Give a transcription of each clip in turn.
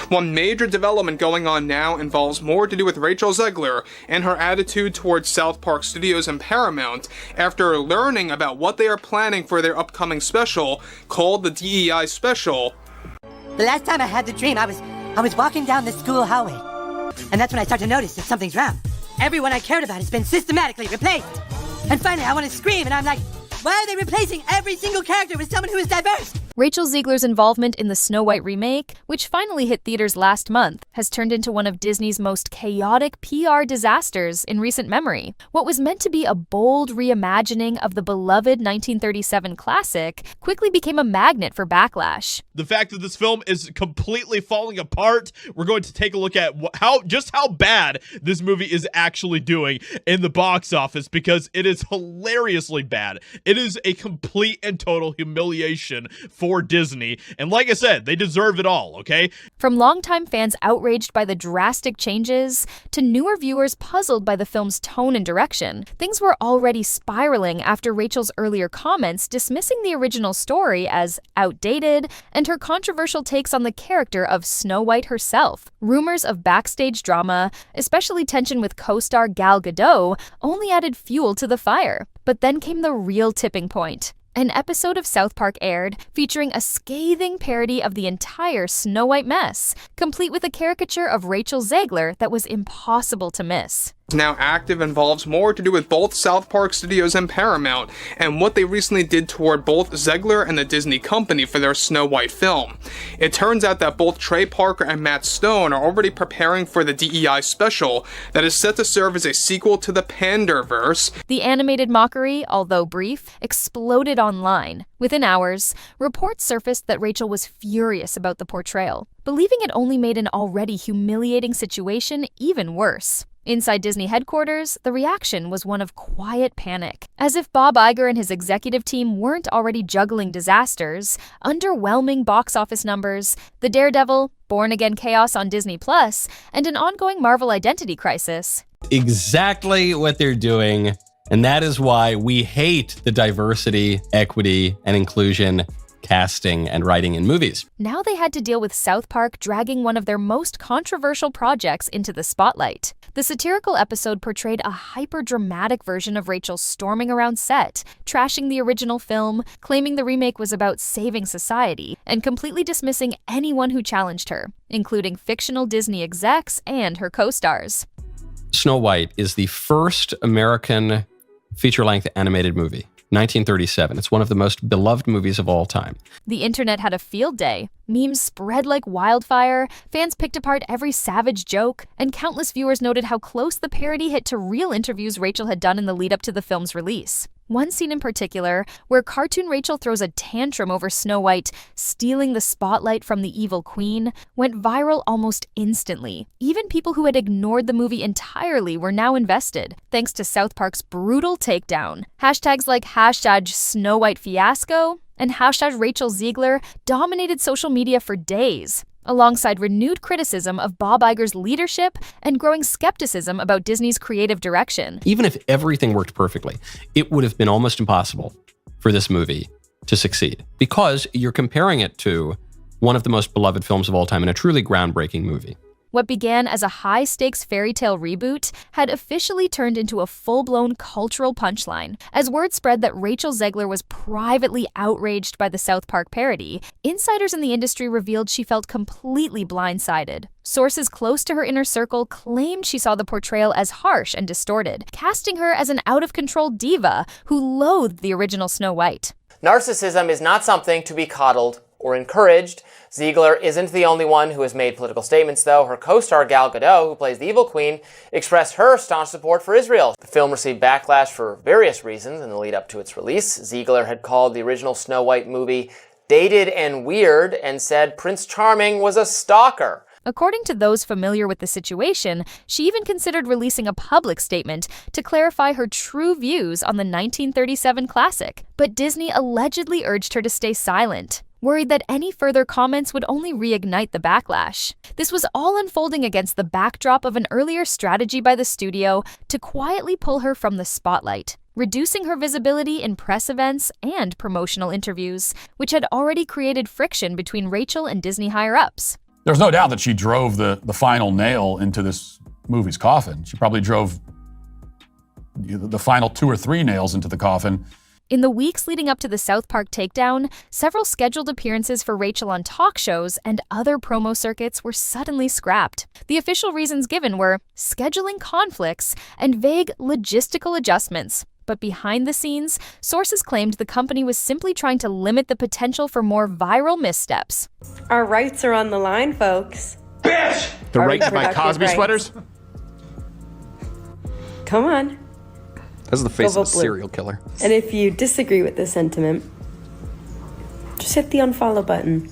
One major development going on now involves more to do with Rachel Zegler and her attitude towards South Park Studios and Paramount after learning about what they are planning for their upcoming special called the DEI Special. The last time I had the dream, I was walking down the school hallway, and that's when I started to notice that something's wrong. Everyone I cared about has been systematically replaced. And finally, I want to scream, and I'm like, why are they replacing every single character with someone who is diverse? Rachel Zegler's involvement in the Snow White remake, which finally hit theaters last month, has turned into one of Disney's most chaotic PR disasters in recent memory. What was meant to be a bold reimagining of the beloved 1937 classic quickly became a magnet for backlash. The fact that this film is completely falling apart, we're going to take a look at how bad this movie is actually doing in the box office, because it is hilariously bad. It is a complete and total humiliation for Disney, and like I said, they deserve it all, okay? From longtime fans outraged by the drastic changes to newer viewers puzzled by the film's tone and direction, things were already spiraling after Rachel's earlier comments dismissing the original story as outdated and her controversial takes on the character of Snow White herself. Rumors of backstage drama, especially tension with co-star Gal Gadot, only added fuel to the fire. But then came the real tipping point. An episode of South Park aired featuring a scathing parody of the entire Snow White mess, complete with a caricature of Rachel Zegler that was impossible to miss. Now active involves more to do with both South Park Studios and Paramount, and what they recently did toward both Zegler and the Disney company for their Snow White film. It turns out that both Trey Parker and Matt Stone are already preparing for the DEI special that is set to serve as a sequel to the Panderverse. The animated mockery, although brief, exploded online. Within hours, reports surfaced that Rachel was furious about the portrayal, believing it only made an already humiliating situation even worse. Inside Disney headquarters, the reaction was one of quiet panic. As if Bob Iger and his executive team weren't already juggling disasters, underwhelming box office numbers, the Daredevil, born-again chaos on Disney+, and an ongoing Marvel identity crisis. Exactly what they're doing, and that is why we hate the diversity, equity, and inclusion casting and writing in movies. Now they had to deal with South Park dragging one of their most controversial projects into the spotlight. The satirical episode portrayed a hyper-dramatic version of Rachel storming around set, trashing the original film, claiming the remake was about saving society, and completely dismissing anyone who challenged her, including fictional Disney execs and her co-stars. Snow White is the first American feature-length animated movie. 1937. It's one of the most beloved movies of all time. The internet had a field day. Memes spread like wildfire, fans picked apart every savage joke, and countless viewers noted how close the parody hit to real interviews Rachel had done in the lead-up to the film's release. One scene in particular, where cartoon Rachel throws a tantrum over Snow White stealing the spotlight from the evil queen, went viral almost instantly. Even people who had ignored the movie entirely were now invested, thanks to South Park's brutal takedown. Hashtags like #SnowWhiteFiasco and #Rachel Zegler dominated social media for days, alongside renewed criticism of Bob Iger's leadership and growing skepticism about Disney's creative direction. Even if everything worked perfectly, it would have been almost impossible for this movie to succeed, because you're comparing it to one of the most beloved films of all time and a truly groundbreaking movie. What began as a high-stakes fairy tale reboot had officially turned into a full-blown cultural punchline. As word spread that Rachel Zegler was privately outraged by the South Park parody, insiders in the industry revealed she felt completely blindsided. Sources close to her inner circle claimed she saw the portrayal as harsh and distorted, casting her as an out-of-control diva who loathed the original Snow White. Narcissism is not something to be coddled or encouraged. Zegler isn't the only one who has made political statements, though. Her co-star Gal Gadot, who plays the evil queen, expressed her staunch support for Israel. The film received backlash for various reasons in the lead up to its release. Zegler had called the original Snow White movie dated and weird and said Prince Charming was a stalker. According to those familiar with the situation, she even considered releasing a public statement to clarify her true views on the 1937 classic, but Disney allegedly urged her to stay silent, worried that any further comments would only reignite the backlash. This was all unfolding against the backdrop of an earlier strategy by the studio to quietly pull her from the spotlight, reducing her visibility in press events and promotional interviews, which had already created friction between Rachel and Disney higher-ups. There's no doubt that she drove the final nail into this movie's coffin. She probably drove the final 2 or 3 nails into the coffin. In the weeks leading up to the South Park takedown, several scheduled appearances for Rachel on talk shows and other promo circuits were suddenly scrapped. The official reasons given were scheduling conflicts and vague logistical adjustments. But behind the scenes, sources claimed the company was simply trying to limit the potential for more viral missteps. Our rights are on the line, folks. Bitch! The right to buy Cosby sweaters? Come on. That's the face of a serial killer. And if you disagree with this sentiment, just hit the unfollow button.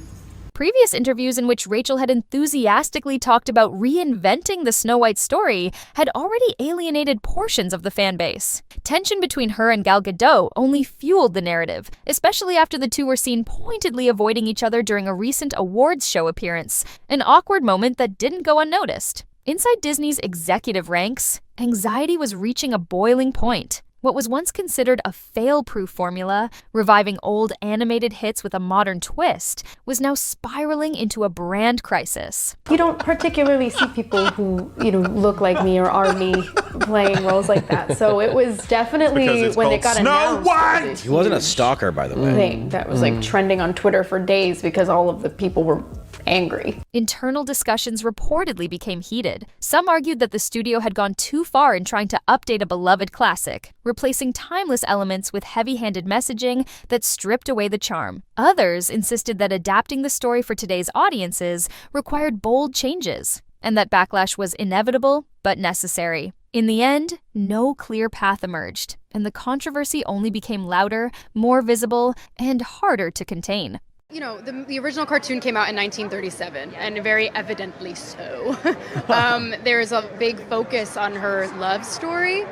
Previous interviews in which Rachel had enthusiastically talked about reinventing the Snow White story had already alienated portions of the fan base. Tension between her and Gal Gadot only fueled the narrative, especially after the two were seen pointedly avoiding each other during a recent awards show appearance, an awkward moment that didn't go unnoticed. Inside Disney's executive ranks, anxiety was reaching a boiling point. What was once considered a fail-proof formula, reviving old animated hits with a modern twist, was now spiraling into a brand crisis. You don't particularly see people who, look like me or are me playing roles like that. So it was definitely, when it got announced, White! He wasn't a stalker, by the way. Thing that was trending on Twitter for days because all of the people were angry. Internal discussions reportedly became heated. Some argued that the studio had gone too far in trying to update a beloved classic, replacing timeless elements with heavy-handed messaging that stripped away the charm. Others insisted that adapting the story for today's audiences required bold changes, and that backlash was inevitable but necessary. In the end, no clear path emerged, and the controversy only became louder, more visible, and harder to contain. The original cartoon came out in 1937, and very evidently so. There's a big focus on her love story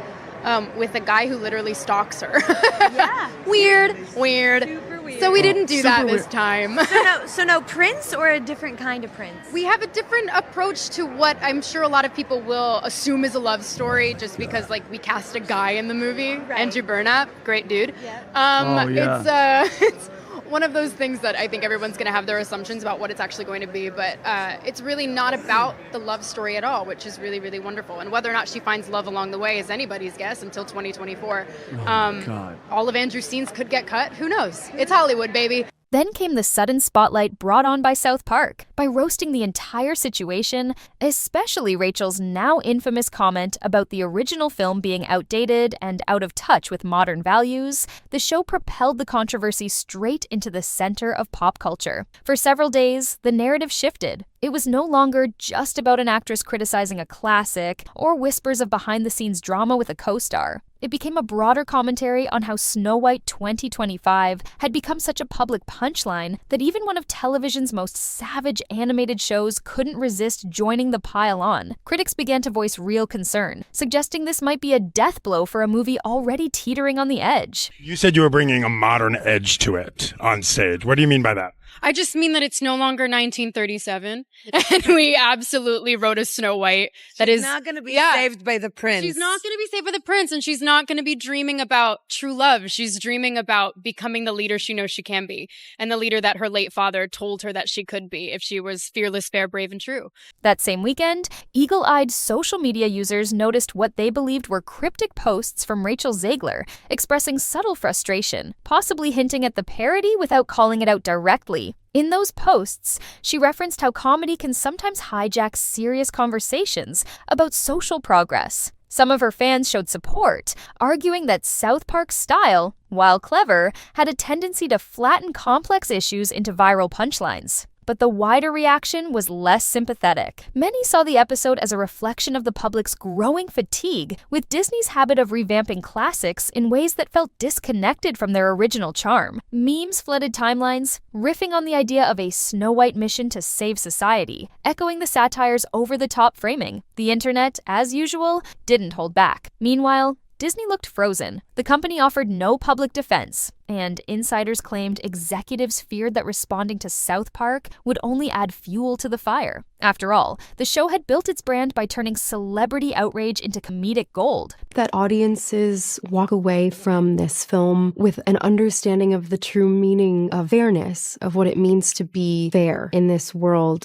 with a guy who literally stalks her. Yeah. Weird. Super weird. So we didn't do that this time. So no prince or a different kind of prince? We have a different approach to what I'm sure a lot of people will assume is a love story just because, we cast a guy in the movie. Right. Andrew Burnap, great dude. Yeah. It's one of those things that I think everyone's going to have their assumptions about what it's actually going to be, but it's really not about the love story at all, which is really, really wonderful. And whether or not she finds love along the way is anybody's guess until 2024. God. All of Andrew's scenes could get cut. Who knows? It's Hollywood, baby. Then came the sudden spotlight brought on by South Park. By roasting the entire situation, especially Rachel's now infamous comment about the original film being outdated and out of touch with modern values, the show propelled the controversy straight into the center of pop culture. For several days, the narrative shifted. It was no longer just about an actress criticizing a classic or whispers of behind-the-scenes drama with a co-star. It became a broader commentary on how Snow White 2025 had become such a public punchline that even one of television's most savage animated shows couldn't resist joining the pile on. Critics began to voice real concern, suggesting this might be a death blow for a movie already teetering on the edge. You said you were bringing a modern edge to it on stage. What do you mean by that? I just mean that it's no longer 1937, and we absolutely wrote a Snow White that is not going to be saved by the prince. She's not going to be saved by the prince, and she's not going to be dreaming about true love. She's dreaming about becoming the leader she knows she can be, and the leader that her late father told her that she could be if she was fearless, fair, brave, and true. That same weekend, eagle-eyed social media users noticed what they believed were cryptic posts from Rachel Zegler, expressing subtle frustration, possibly hinting at the parody without calling it out directly. In those posts, she referenced how comedy can sometimes hijack serious conversations about social progress. Some of her fans showed support, arguing that South Park's style, while clever, had a tendency to flatten complex issues into viral punchlines. But the wider reaction was less sympathetic. Many saw the episode as a reflection of the public's growing fatigue with Disney's habit of revamping classics in ways that felt disconnected from their original charm. Memes flooded timelines, riffing on the idea of a Snow White mission to save society, echoing the satire's over-the-top framing. The internet, as usual, didn't hold back. Meanwhile, Disney looked frozen. The company offered no public defense, and insiders claimed executives feared that responding to South Park would only add fuel to the fire. After all, the show had built its brand by turning celebrity outrage into comedic gold. That audiences walk away from this film with an understanding of the true meaning of fairness, of what it means to be fair in this world.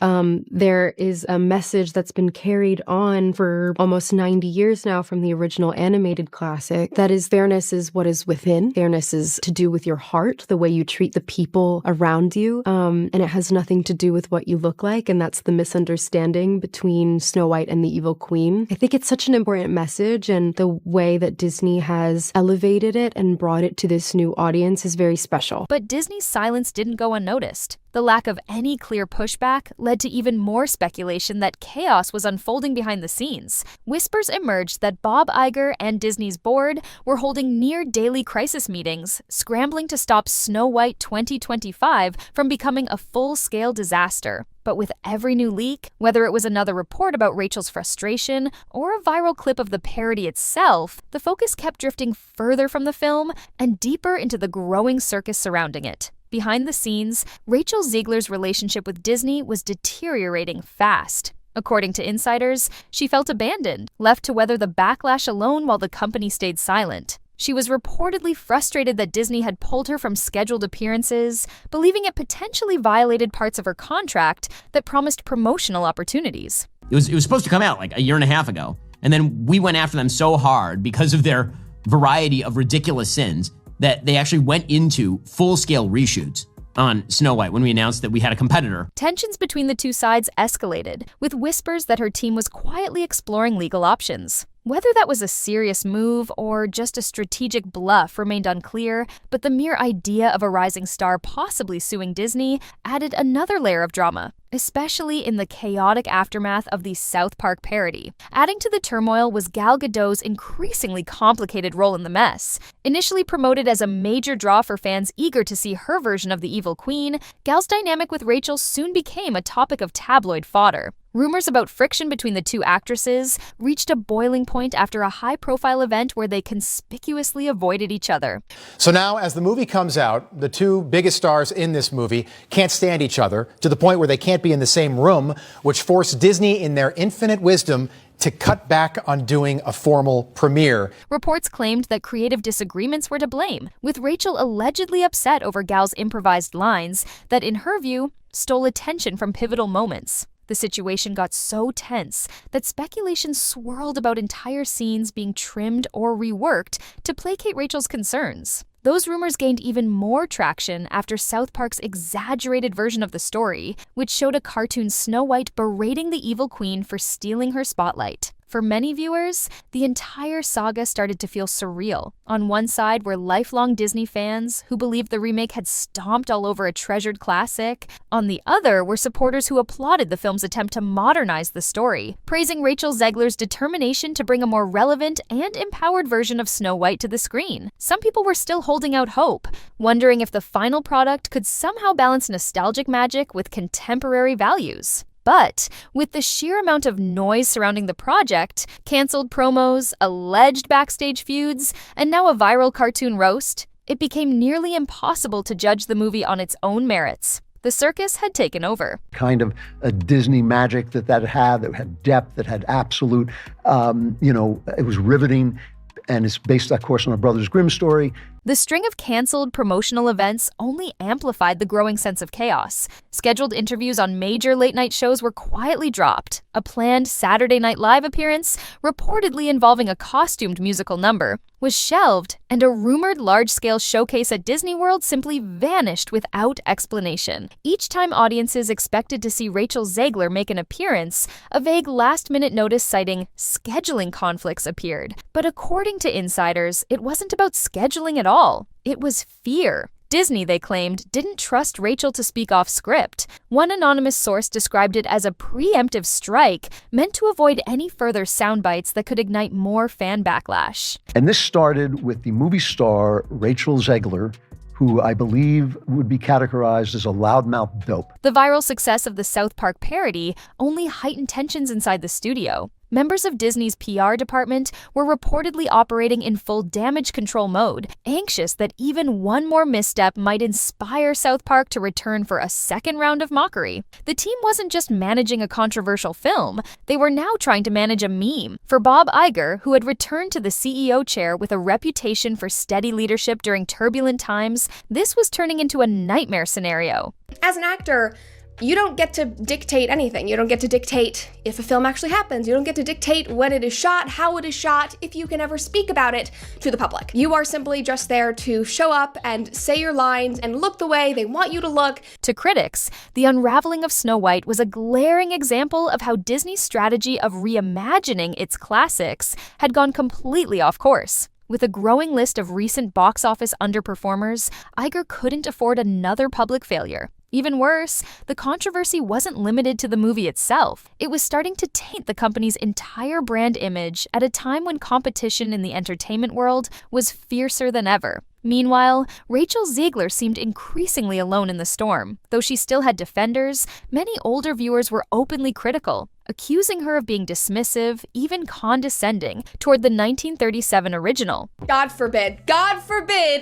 There is a message that's been carried on for almost 90 years now from the original animated classic. That is, fairness is what is within. Fairness is to do with your heart, the way you treat the people around you. And it has nothing to do with what you look like. And that's the misunderstanding between Snow White and the Evil Queen. I think it's such an important message, and the way that Disney has elevated it and brought it to this new audience is very special. But Disney's silence didn't go unnoticed. The lack of any clear pushback led to even more speculation that chaos was unfolding behind the scenes. Whispers emerged that Bob Iger and Disney's board were holding near-daily crisis meetings, scrambling to stop Snow White 2025 from becoming a full-scale disaster. But with every new leak, whether it was another report about Rachel's frustration or a viral clip of the parody itself, the focus kept drifting further from the film and deeper into the growing circus surrounding it. Behind the scenes, Rachel Zegler's relationship with Disney was deteriorating fast. According to insiders, she felt abandoned, left to weather the backlash alone while the company stayed silent. She was reportedly frustrated that Disney had pulled her from scheduled appearances, believing it potentially violated parts of her contract that promised promotional opportunities. It was supposed to come out like a year and a half ago, and then we went after them so hard because of their variety of ridiculous sins that they actually went into full-scale reshoots on Snow White when we announced that we had a competitor. Tensions between the two sides escalated, with whispers that her team was quietly exploring legal options. Whether that was a serious move or just a strategic bluff remained unclear, but the mere idea of a rising star possibly suing Disney added another layer of drama, especially in the chaotic aftermath of the South Park parody. Adding to the turmoil was Gal Gadot's increasingly complicated role in the mess. Initially promoted as a major draw for fans eager to see her version of the Evil Queen, Gal's dynamic with Rachel soon became a topic of tabloid fodder. Rumors about friction between the two actresses reached a boiling point after a high-profile event where they conspicuously avoided each other. So now, as the movie comes out, the two biggest stars in this movie can't stand each other to the point where they can't be in the same room, which forced Disney, in their infinite wisdom, to cut back on doing a formal premiere. Reports claimed that creative disagreements were to blame, with Rachel allegedly upset over Gal's improvised lines that, in her view, stole attention from pivotal moments. The situation got so tense that speculation swirled about entire scenes being trimmed or reworked to placate Rachel's concerns. Those rumors gained even more traction after South Park's exaggerated version of the story, which showed a cartoon Snow White berating the Evil Queen for stealing her spotlight. For many viewers, the entire saga started to feel surreal. On one side were lifelong Disney fans who believed the remake had stomped all over a treasured classic. On the other were supporters who applauded the film's attempt to modernize the story, praising Rachel Zegler's determination to bring a more relevant and empowered version of Snow White to the screen. Some people were still holding out hope, wondering if the final product could somehow balance nostalgic magic with contemporary values. But with the sheer amount of noise surrounding the project, canceled promos, alleged backstage feuds, and now a viral cartoon roast, it became nearly impossible to judge the movie on its own merits. The circus had taken over. Kind of a Disney magic that had depth, that had absolute, it was riveting. And it's based, of course, on a Brothers Grimm story. The string of canceled promotional events only amplified the growing sense of chaos. Scheduled interviews on major late-night shows were quietly dropped. A planned Saturday Night Live appearance, reportedly involving a costumed musical number, was shelved, and a rumored large-scale showcase at Disney World simply vanished without explanation. Each time audiences expected to see Rachel Zegler make an appearance, a vague last-minute notice citing scheduling conflicts appeared. But according to insiders, it wasn't about scheduling at all. It was fear. Disney, they claimed, didn't trust Rachel to speak off script. One anonymous source described it as a preemptive strike meant to avoid any further sound bites that could ignite more fan backlash. And this started with the movie star Rachel Zegler, who I believe would be categorized as a loudmouth dope. The viral success of the South Park parody only heightened tensions inside the studio. Members of Disney's PR department were reportedly operating in full damage control mode, anxious that even one more misstep might inspire South Park to return for a second round of mockery. The team wasn't just managing a controversial film, they were now trying to manage a meme. For Bob Iger, who had returned to the CEO chair with a reputation for steady leadership during turbulent times, this was turning into a nightmare scenario. As an actor, you don't get to dictate anything. You don't get to dictate if a film actually happens. You don't get to dictate when it is shot, how it is shot, if you can ever speak about it to the public. You are simply just there to show up and say your lines and look the way they want you to look. To critics, the unraveling of Snow White was a glaring example of how Disney's strategy of reimagining its classics had gone completely off course. With a growing list of recent box office underperformers, Iger couldn't afford another public failure. Even worse, the controversy wasn't limited to the movie itself. It was starting to taint the company's entire brand image at a time when competition in the entertainment world was fiercer than ever. Meanwhile, Rachel Zegler seemed increasingly alone in the storm. Though she still had defenders, many older viewers were openly critical, accusing her of being dismissive, even condescending, toward the 1937 original. God forbid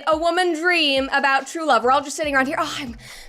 a woman dream about true love. We're all just sitting around here,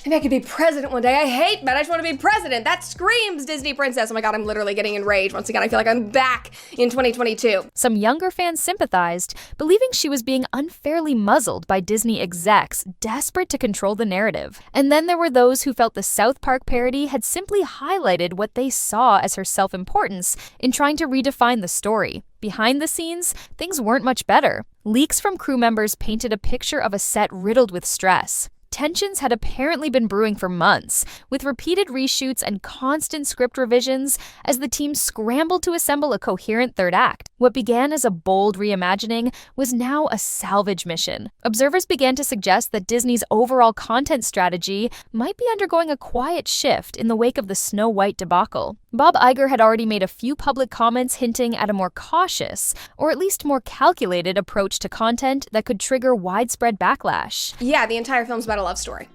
maybe I could be president one day. I hate men, I just want to be president. That screams Disney princess. Oh my God, I'm literally getting enraged. Once again, I feel like I'm back in 2022. Some younger fans sympathized, believing she was being unfairly muzzled by Disney execs desperate to control the narrative. And then there were those who felt the South Park parody had simply highlighted what they saw as her self-importance in trying to redefine the story. Behind the scenes, things weren't much better. Leaks from crew members painted a picture of a set riddled with stress. Tensions had apparently been brewing for months, with repeated reshoots and constant script revisions as the team scrambled to assemble a coherent third act. What began as a bold reimagining was now a salvage mission. Observers began to suggest that Disney's overall content strategy might be undergoing a quiet shift in the wake of the Snow White debacle. Bob Iger had already made a few public comments hinting at a more cautious, or at least more calculated approach to content that could trigger widespread backlash. Yeah, the entire film's about a love story.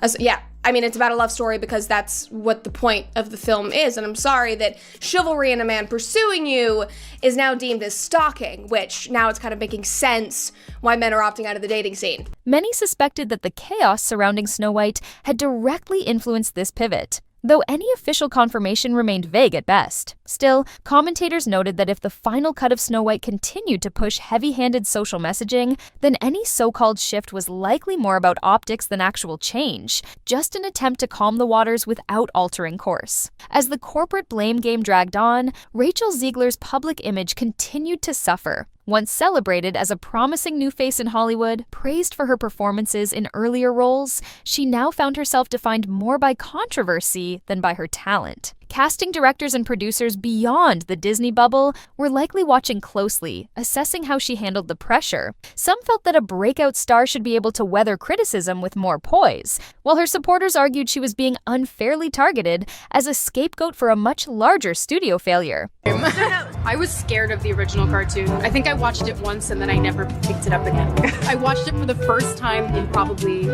It's about a love story because that's what the point of the film is, and I'm sorry that chivalry in a man pursuing you is now deemed as stalking, which now it's kind of making sense why men are opting out of the dating scene. Many suspected that the chaos surrounding Snow White had directly influenced this pivot, though any official confirmation remained vague at best. Still, commentators noted that if the final cut of Snow White continued to push heavy-handed social messaging, then any so-called shift was likely more about optics than actual change, just an attempt to calm the waters without altering course. As the corporate blame game dragged on, Rachel Zegler's public image continued to suffer. Once celebrated as a promising new face in Hollywood, praised for her performances in earlier roles, she now found herself defined more by controversy than by her talent. Casting directors and producers beyond the Disney bubble were likely watching closely, assessing how she handled the pressure. Some felt that a breakout star should be able to weather criticism with more poise, while her supporters argued she was being unfairly targeted as a scapegoat for a much larger studio failure. I was scared of the original cartoon. I think I watched it once and then I never picked it up again. I watched it for the first time in probably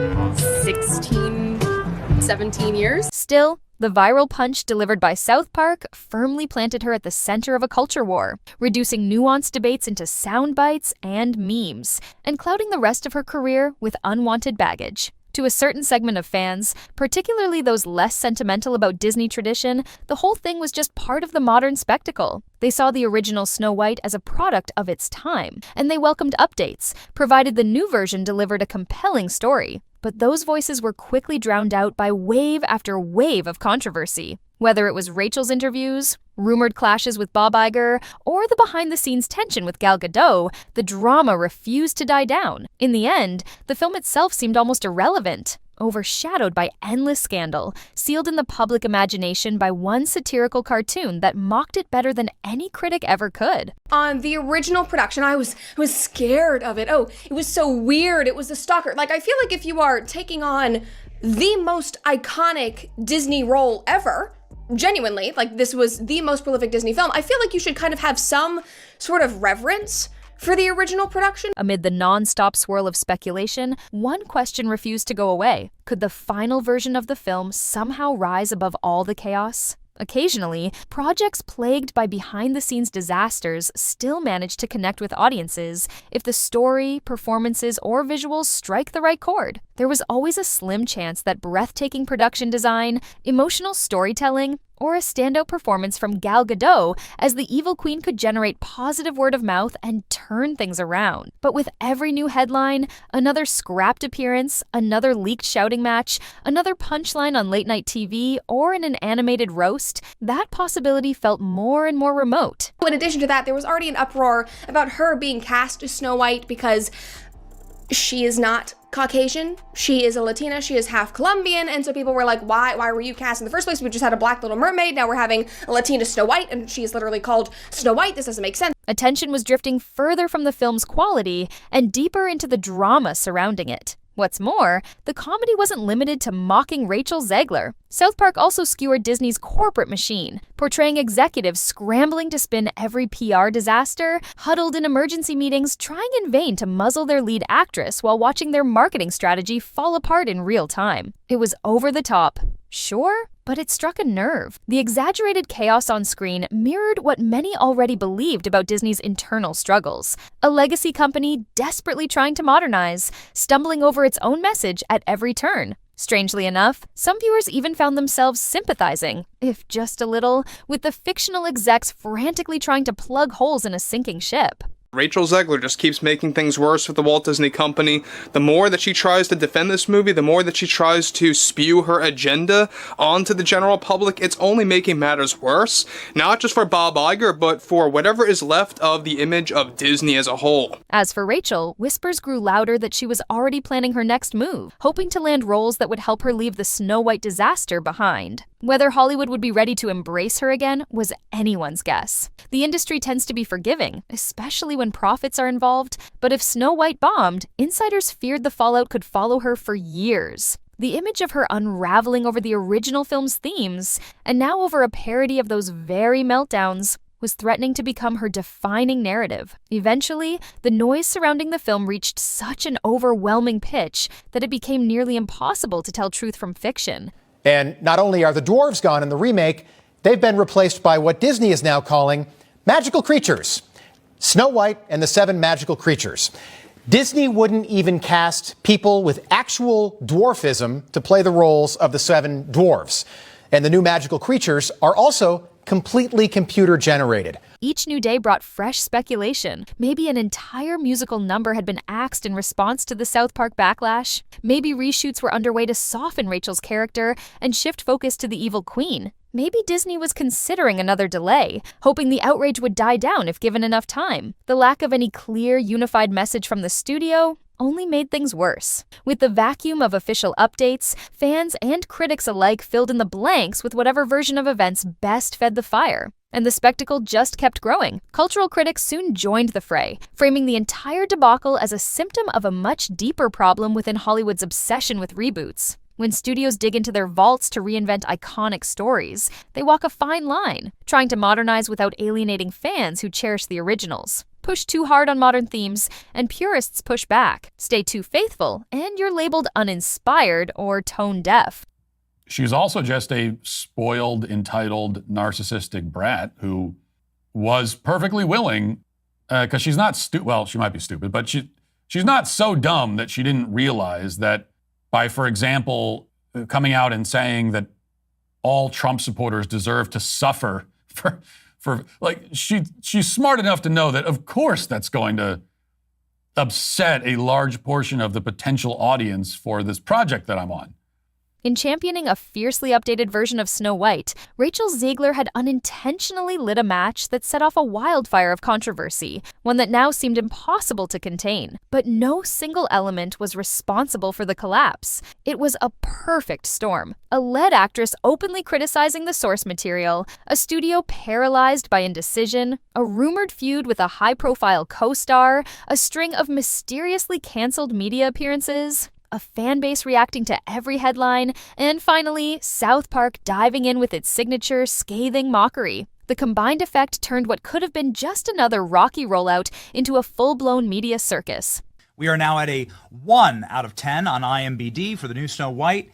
17 years. Still, the viral punch delivered by South Park firmly planted her at the center of a culture war, reducing nuanced debates into sound bites and memes, and clouding the rest of her career with unwanted baggage. To a certain segment of fans, particularly those less sentimental about Disney tradition, the whole thing was just part of the modern spectacle. They saw the original Snow White as a product of its time, and they welcomed updates, provided the new version delivered a compelling story. But those voices were quickly drowned out by wave after wave of controversy. Whether it was Rachel's interviews, rumored clashes with Bob Iger, or the behind-the-scenes tension with Gal Gadot, the drama refused to die down. In the end, the film itself seemed almost irrelevant, overshadowed by endless scandal, sealed in the public imagination by one satirical cartoon that mocked it better than any critic ever could. On the original production, I was scared of it. Oh, it was so weird. It was a stalker. I feel like if you are taking on the most iconic Disney role ever, genuinely, this was the most prolific Disney film, I feel like you should kind of have some sort of reverence for the original production. Amid the non-stop swirl of speculation, one question refused to go away. Could the final version of the film somehow rise above all the chaos? Occasionally, projects plagued by behind-the-scenes disasters still manage to connect with audiences if the story, performances, or visuals strike the right chord. There was always a slim chance that breathtaking production design, emotional storytelling, or a standout performance from Gal Gadot as the evil queen could generate positive word of mouth and turn things around. But with every new headline, another scrapped appearance, another leaked shouting match, another punchline on late-night TV, or in an animated roast, that possibility felt more and more remote. In addition to that, there was already an uproar about her being cast as Snow White because she is not Caucasian, she is a Latina, she is half Colombian, and so people were like, why were you cast in the first place? We just had a black Little Mermaid, now we're having a Latina Snow White, and she is literally called Snow White. This doesn't make sense. Attention was drifting further from the film's quality and deeper into the drama surrounding it. What's more, the comedy wasn't limited to mocking Rachel Zegler. South Park also skewered Disney's corporate machine, portraying executives scrambling to spin every PR disaster, huddled in emergency meetings, trying in vain to muzzle their lead actress while watching their marketing strategy fall apart in real time. It was over the top. Sure, but it struck a nerve. The exaggerated chaos on screen mirrored what many already believed about Disney's internal struggles. A legacy company desperately trying to modernize, stumbling over its own message at every turn. Strangely enough, some viewers even found themselves sympathizing, if just a little, with the fictional execs frantically trying to plug holes in a sinking ship. Rachel Zegler just keeps making things worse with the Walt Disney Company. The more that she tries to defend this movie, the more that she tries to spew her agenda onto the general public, it's only making matters worse. Not just for Bob Iger, but for whatever is left of the image of Disney as a whole. As for Rachel, whispers grew louder that she was already planning her next move, hoping to land roles that would help her leave the Snow White disaster behind. Whether Hollywood would be ready to embrace her again was anyone's guess. The industry tends to be forgiving, especially when profits are involved, but if Snow White bombed, insiders feared the fallout could follow her for years. The image of her unraveling over the original film's themes, and now over a parody of those very meltdowns, was threatening to become her defining narrative. Eventually, the noise surrounding the film reached such an overwhelming pitch that it became nearly impossible to tell truth from fiction. And not only are the dwarves gone in the remake, they've been replaced by what Disney is now calling magical creatures. Snow White and the Seven Magical Creatures. Disney wouldn't even cast people with actual dwarfism to play the roles of the seven dwarves. And the new magical creatures are also completely computer generated. Each new day brought fresh speculation. Maybe an entire musical number had been axed in response to the South Park backlash. Maybe reshoots were underway to soften Rachel's character and shift focus to the evil queen. Maybe Disney was considering another delay, hoping the outrage would die down if given enough time. The lack of any clear, unified message from the studio only made things worse. With the vacuum of official updates, fans and critics alike filled in the blanks with whatever version of events best fed the fire. And the spectacle just kept growing. Cultural critics soon joined the fray, framing the entire debacle as a symptom of a much deeper problem within Hollywood's obsession with reboots. When studios dig into their vaults to reinvent iconic stories, they walk a fine line, trying to modernize without alienating fans who cherish the originals. Push too hard on modern themes, and purists push back. Stay too faithful, and you're labeled uninspired or tone-deaf. She's also just a spoiled, entitled, narcissistic brat who was perfectly willing, because she's not stupid. Well, she might be stupid, but she's not so dumb that she didn't realize that by, for example, coming out and saying that all Trump supporters deserve to suffer for like, she's smart enough to know that, of course, that's going to upset a large portion of the potential audience for this project that I'm on. In championing a fiercely updated version of Snow White, Rachel Zegler had unintentionally lit a match that set off a wildfire of controversy, one that now seemed impossible to contain. But no single element was responsible for the collapse. It was a perfect storm. A lead actress openly criticizing the source material, a studio paralyzed by indecision, a rumored feud with a high-profile co-star, a string of mysteriously canceled media appearances, a fan base reacting to every headline, and finally, South Park diving in with its signature scathing mockery. The combined effect turned what could have been just another rocky rollout into a full-blown media circus. We are now at a 1 out of 10 on IMDb for the new Snow White,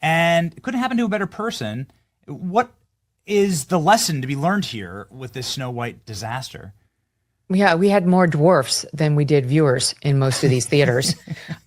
and it couldn't happen to a better person. What is the lesson to be learned here with this Snow White disaster? Yeah, we had more dwarfs than we did viewers in most of these theaters.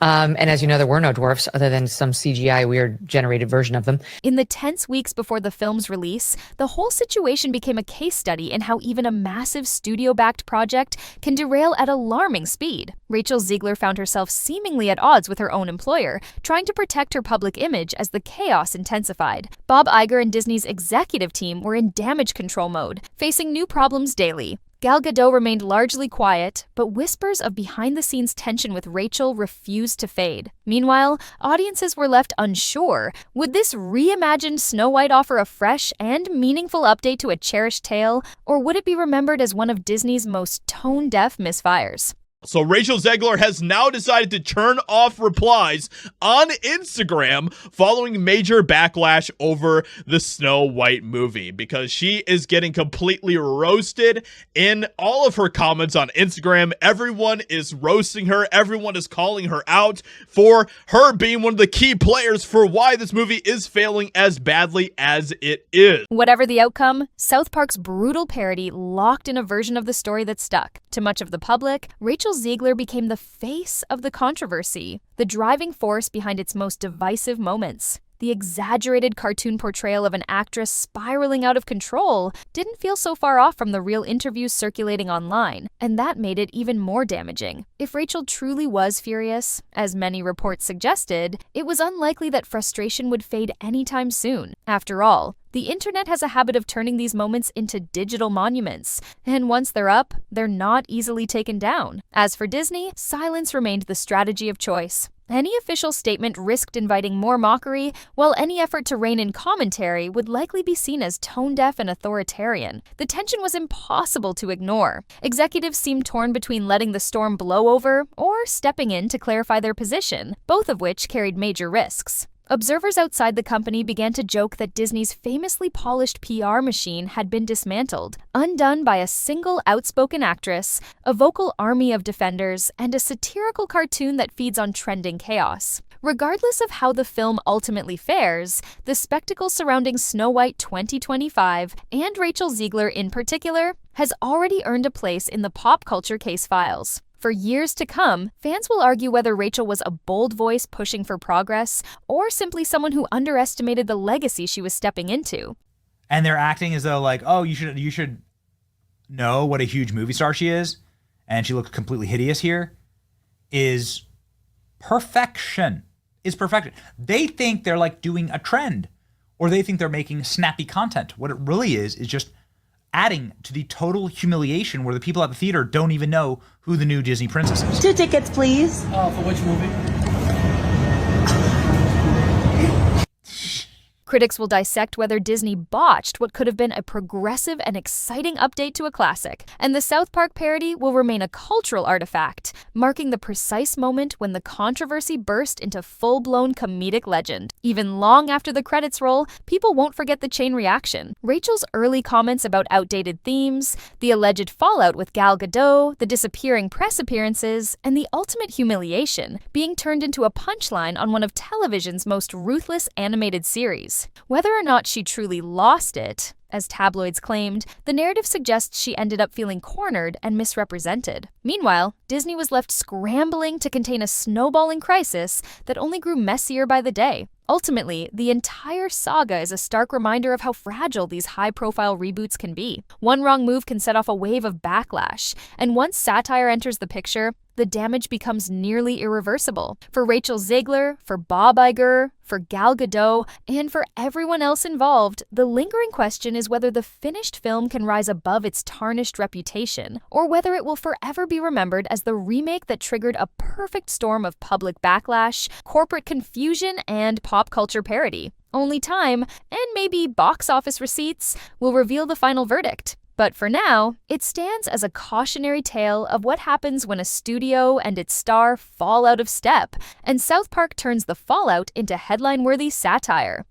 And as you know, there were no dwarfs other than some CGI weird generated version of them. In the tense weeks before the film's release, the whole situation became a case study in how even a massive studio-backed project can derail at alarming speed. Rachel Zegler found herself seemingly at odds with her own employer, trying to protect her public image as the chaos intensified. Bob Iger and Disney's executive team were in damage control mode, facing new problems daily. Gal Gadot remained largely quiet, but whispers of behind-the-scenes tension with Rachel refused to fade. Meanwhile, audiences were left unsure. Would this reimagined Snow White offer a fresh and meaningful update to a cherished tale, or would it be remembered as one of Disney's most tone-deaf misfires? So Rachel Zegler has now decided to turn off replies on Instagram following major backlash over the Snow White movie because she is getting completely roasted in all of her comments on Instagram. Everyone is roasting her. Everyone is calling her out for her being one of the key players for why this movie is failing as badly as it is. Whatever the outcome, South Park's brutal parody locked in a version of the story that stuck. To much of the public, Rachel Zegler became the face of the controversy, the driving force behind its most divisive moments. The exaggerated cartoon portrayal of an actress spiraling out of control didn't feel so far off from the real interviews circulating online, and that made it even more damaging. If Rachel truly was furious, as many reports suggested, it was unlikely that frustration would fade anytime soon. After all, the internet has a habit of turning these moments into digital monuments, and once they're up, they're not easily taken down. As for Disney, silence remained the strategy of choice. Any official statement risked inviting more mockery, while any effort to rein in commentary would likely be seen as tone-deaf and authoritarian. The tension was impossible to ignore. Executives seemed torn between letting the storm blow over or stepping in to clarify their position, both of which carried major risks. Observers outside the company began to joke that Disney's famously polished PR machine had been dismantled, undone by a single outspoken actress, a vocal army of defenders, and a satirical cartoon that feeds on trending chaos. Regardless of how the film ultimately fares, the spectacle surrounding Snow White 2025, and Rachel Zegler in particular, has already earned a place in the pop culture case files. For years to come, fans will argue whether Rachel was a bold voice pushing for progress or simply someone who underestimated the legacy she was stepping into. And they're acting as though like, oh, you should know what a huge movie star she is, and she looks completely hideous here, is perfection. They think they're like doing a trend, or they think they're making snappy content. What it really is just adding to the total humiliation where the people at the theater don't even know who the new Disney princess is. 2 tickets, please. For which movie? Critics will dissect whether Disney botched what could have been a progressive and exciting update to a classic, and the South Park parody will remain a cultural artifact, marking the precise moment when the controversy burst into full-blown comedic legend. Even long after the credits roll, people won't forget the chain reaction. Rachel's early comments about outdated themes, the alleged fallout with Gal Gadot, the disappearing press appearances, and the ultimate humiliation, being turned into a punchline on one of television's most ruthless animated series. Whether or not she truly lost it, as tabloids claimed, the narrative suggests she ended up feeling cornered and misrepresented. Meanwhile, Disney was left scrambling to contain a snowballing crisis that only grew messier by the day. Ultimately, the entire saga is a stark reminder of how fragile these high-profile reboots can be. One wrong move can set off a wave of backlash, and once satire enters the picture, the damage becomes nearly irreversible. For Rachel Zegler, for Bob Iger, for Gal Gadot, and for everyone else involved, the lingering question is whether the finished film can rise above its tarnished reputation, or whether it will forever be remembered as the remake that triggered a perfect storm of public backlash, corporate confusion, and pop culture parody. Only time, and maybe box office receipts, will reveal the final verdict. But for now, it stands as a cautionary tale of what happens when a studio and its star fall out of step, and South Park turns the fallout into headline-worthy satire.